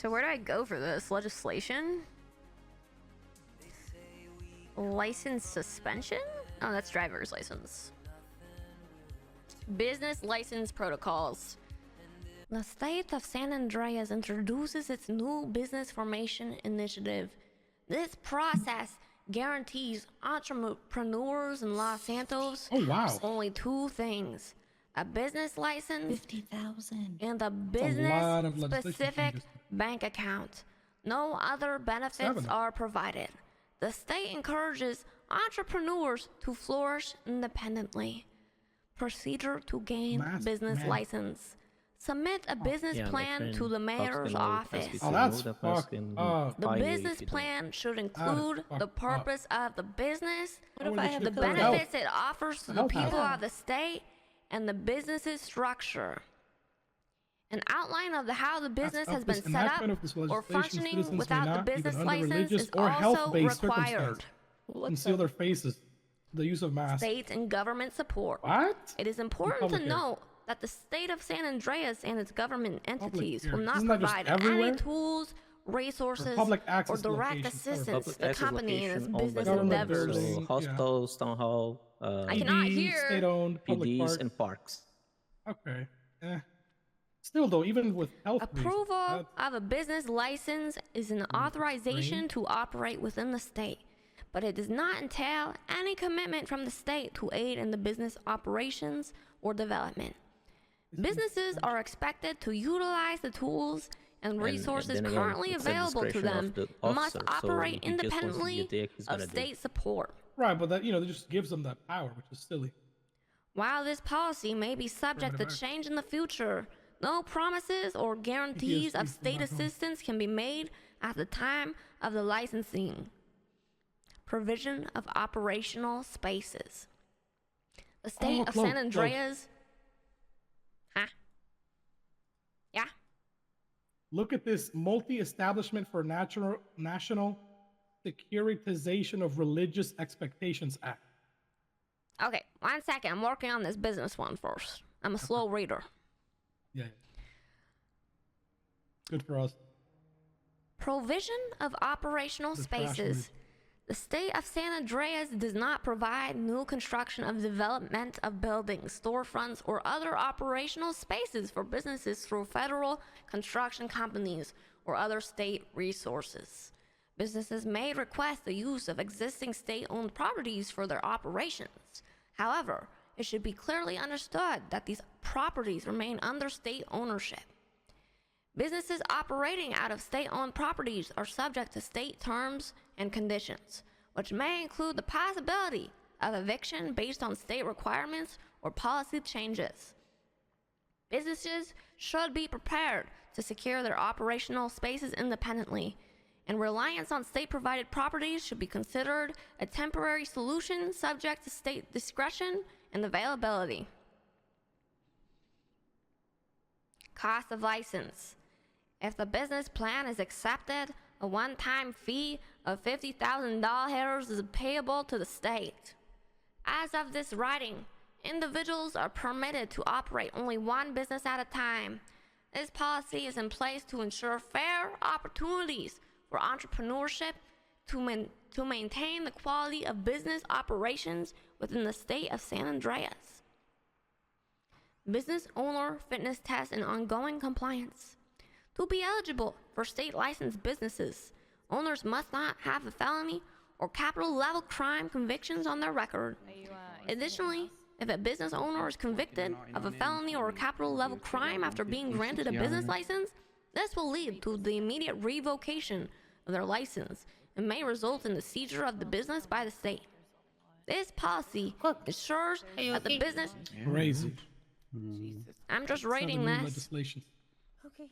So where do I go for this? Legislation? License suspension? Oh, that's driver's license. Business license protocols. The state of San Andreas introduces its new business formation initiative. This process guarantees entrepreneurs in Los Santos only two things: a business license 50,000 and a business-specific bank account. No other benefits are provided. The state encourages entrepreneurs to flourish independently. Procedure to gain business license. Submit a business plan to the mayor's office. Oh, that's fucking. The business plan should include the purpose of the business, the the benefits it offers to the people of the state, and the business's structure. An outline of how the business has been set up or functioning without the business license is also required. Conceal their faces. The use of masks. State and government support. What? It is important to note that the state of San Andreas and its government entities will not provide any tools, resources, or direct assistance to the company in its business endeavors. Hospitals, town hall, I cannot hear. State-owned PDs, and parks. Okay. Still though, even with health approval of a business license is an authorization to operate within the state, but it does not entail any commitment from the state to aid in the business operations or development. Businesses are expected to utilize the tools and resources currently available to them and must operate independently of state support. Right, but that, that just gives them that power, which is silly. While this policy may be subject to change in the future, no promises or guarantees of state assistance can be made at the time of the licensing. Provision of operational spaces. The state of San Andreas. Huh? Yeah? Look at this Multi-Establishment for National Securitization of Religious Expectations Act. Okay, 1 second. I'm working on this business one first. I'm a slow reader. Yeah. Good for us. Provision of operational spaces. The state of San Andreas does not provide new construction of development of buildings, storefronts, or other operational spaces for businesses through federal construction companies or other state resources. Businesses may request the use of existing state-owned properties for their operations. However, it should be clearly understood that these properties remain under state ownership. Businesses operating out of state-owned properties are subject to state terms and conditions, which may include the possibility of eviction based on state requirements or policy changes. Businesses should be prepared to secure their operational spaces independently, and reliance on state-provided properties should be considered a temporary solution subject to state discretion and availability. Cost of license. If the business plan is accepted, a one-time fee of $50,000 is payable to the state. As of this writing, individuals are permitted to operate only one business at a time. This policy is in place to ensure fair opportunities for entrepreneurship to maintain the quality of business operations within the state of San Andreas. Business owner fitness test and ongoing compliance. To be eligible for state licensed businesses, owners must not have a felony or capital level crime convictions on their record. Additionally, if a business owner is convicted of a felony or a capital level crime after being granted a business license, this will lead to the immediate revocation of their license and may result in the seizure of the business by the state. This policy ensures that the business... Crazy. I'm just reading this. Legislation. Okay.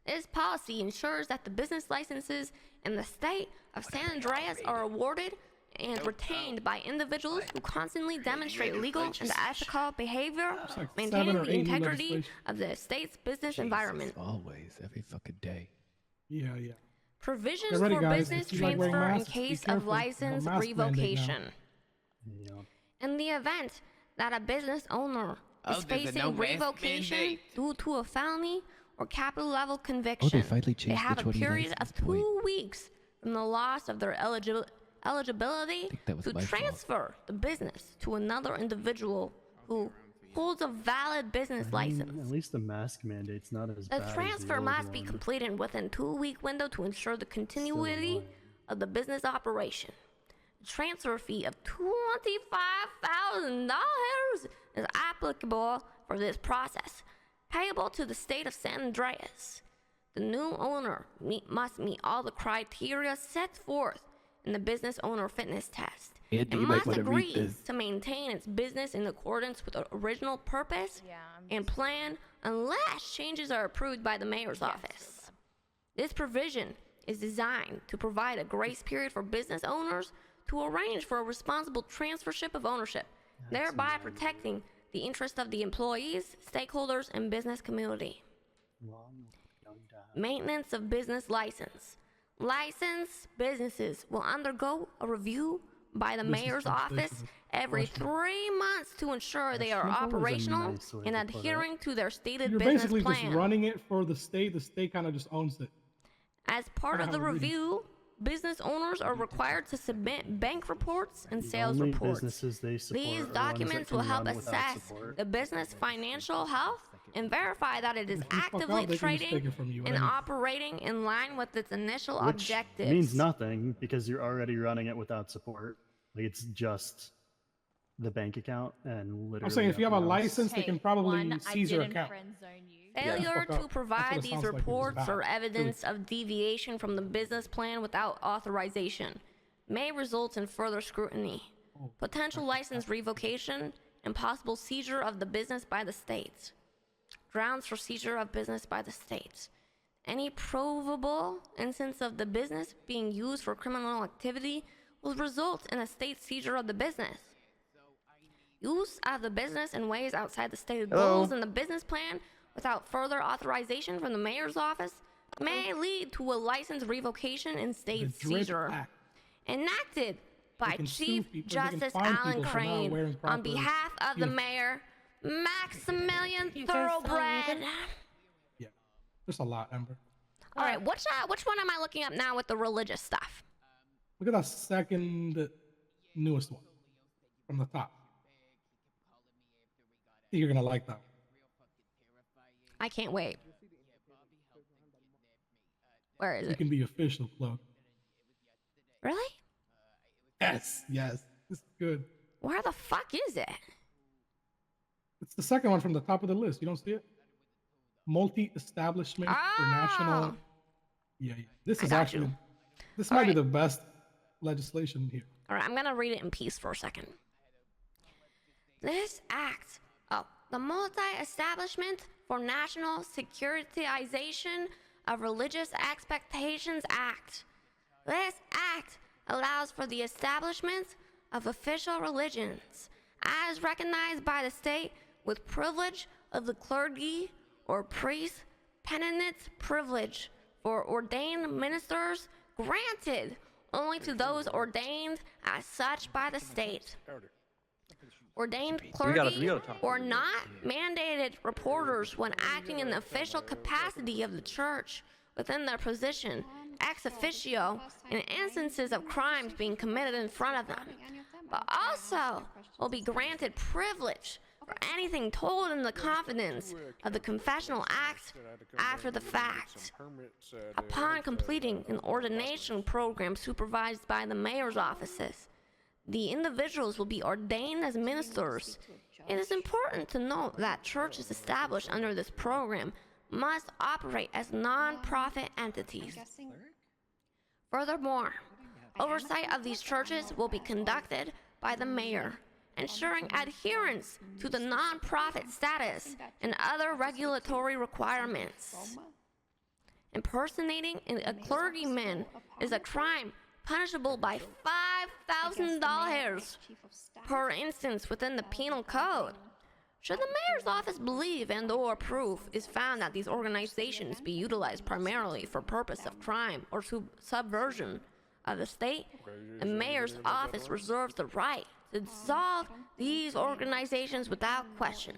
This policy ensures that the business licenses in the state of San Andreas are awarded and retained by individuals who constantly demonstrate legal and ethical behavior, maintaining the integrity of the state's business environment. Always, every fucking day. Yeah. Provisions for business transfer in case of license revocation. In the event that a business owner is facing revocation due to a felony or capital level conviction, finally they changed have the a 20 period of license point. 2 weeks from the loss of their eligibility think that was to my fault. transfer the business to another individual who holds a valid business At license. least the mask mandate's not as The bad transfer as the must old be one. completed within 2-week window to ensure the continuity annoying. of the business operation. The transfer fee of $25,000 is applicable for this process, payable to the state of San Andreas. The new owner must meet all the criteria set forth in the business owner fitness test. Andy, It you might must wanna read agree this. to maintain its business in accordance with the original purpose and plan unless changes are approved by the mayor's office. This provision is designed to provide a grace period for business owners to arrange for a responsible transfership of ownership, thereby protecting the interest of the employees, stakeholders, and business community. Maintenance of business license. Licensed businesses will undergo a review by the Business mayor's translation office is every question. 3 months to ensure they are Questionable is a operational nice way and to put it. adhering to their stated You're business basically plan. just running it for the state. The state kind of just owns it. As part I of the have a reading. review, business owners are required to submit bank reports and sales only reports. businesses they support These are ones that documents can will help run without assess support. the business financial health and verify that it is If you fuck actively up, they can just take trading it from you at and any- operating in line with its initial Which objectives. means nothing because you're already running it without support. Like it's just the bank account and literally. I'm saying if you have a nothing else. license, they can probably seize your account. Failure fuck up. to provide That's what it these sounds like, it's reports bad. or evidence of deviation from the business plan without authorization may result in further scrutiny, potential license revocation, and possible seizure of the business by the state. Grounds for seizure of business by the state. Any provable instance of the business being used for criminal activity will result in a state seizure of the business. Use of the business in ways outside the stated goals in the business plan without further authorization from the mayor's office may lead to a license revocation and The state DRIP seizure. Act. Enacted by can sue Chief people, they can Justice fine Alan people for not Crane wearing on proper behalf of the uniform. mayor, Maximilian Thoroughbred. Yeah, there's a lot, Ember. All right, which one am I looking up now with the religious stuff? Look at that second newest one from the top. I think you're gonna like that one. I can't wait. Where is You it? can be official, Cloak. Really? Yes, yes, it's good. Where the fuck is it? It's the second one from the top of the list. You don't see it? Multi-establishment for national. Oh. Yeah, yeah. This I is got actually. you. This All might be right. the best legislation here. All right, I'm gonna read it in peace for a second. This act, the Multi-Establishment for National Securitization of Religious Expectations Act. This act allows for the establishment of official religions as recognized by the state with privilege of the clergy or priest, penitent privilege for ordained ministers granted only to those ordained as such by the state. Ordained clergy or not mandated reporters when acting in the official capacity of the church within their position ex officio in instances of crimes being committed in front of them, but also will be granted privilege for anything told in the confidence of the confessional act after the fact. Upon completing an ordination program supervised by the mayor's offices, the individuals will be ordained as ministers. It is important to note that churches established under this program must operate as non-profit entities. Furthermore, oversight of these churches will be conducted by the mayor, ensuring adherence to the non-profit status and other regulatory requirements. Impersonating a clergyman is a crime punishable by $5,000 per instance within the penal code. Should the mayor's office believe and/or proof is found that these organizations be utilized primarily for purpose of crime or subversion of the state, the mayor's office reserves the right to dissolve these organizations without question.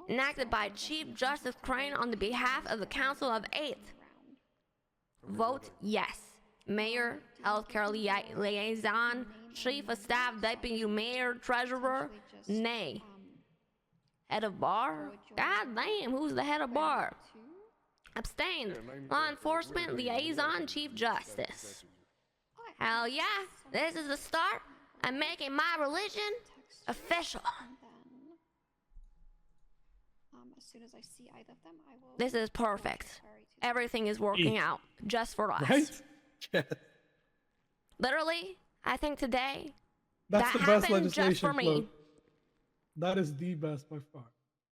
enacted by Chief Justice Crane on the behalf of the Council of 8. Vote yes. Mayor, Healthcare Liaison, Chief of Staff, Deputy Mayor, Treasurer, nay. Head of bar? God damn, who's the head of bar? Abstained. Law Enforcement Liaison, Chief Justice. Hell yeah, this is the start of making my religion official. As soon as I see either of them, I will. This is perfect. Everything is working out just for us. Right? Yeah. Literally, I think today That's that the best happened just legislation. for me. Cloak. That is the best by far.